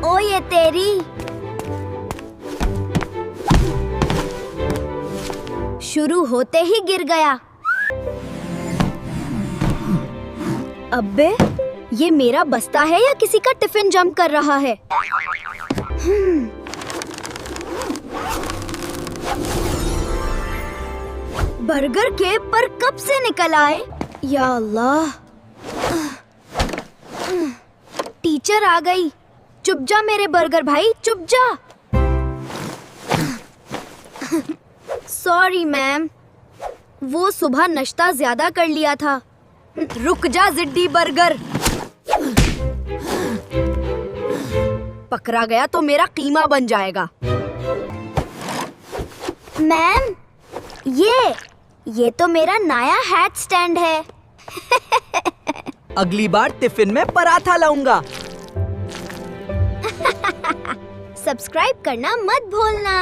ओ ये तेरी। शुरू होते ही गिर गया। अब्बे, ये मेरा बस्ता है या किसी का टिफिन जंप कर रहा है? बर्गर के पर कब से निकल आए? या अल्लाह। टीचर आ गई। चुप जा मेरे बर्गर भाई, चुप जा। सॉरी मैम, वो सुबह नाश्ता ज्यादा कर लिया था। रुक जा जिद्दी बर्गर। पकड़ा गया तो मेरा कीमा बन जाएगा। मैम, ये तो मेरा नया हैट स्टैंड है। अगली बार टिफिन में पराठा लाऊंगा। सब्सक्राइब करना मत भूलना।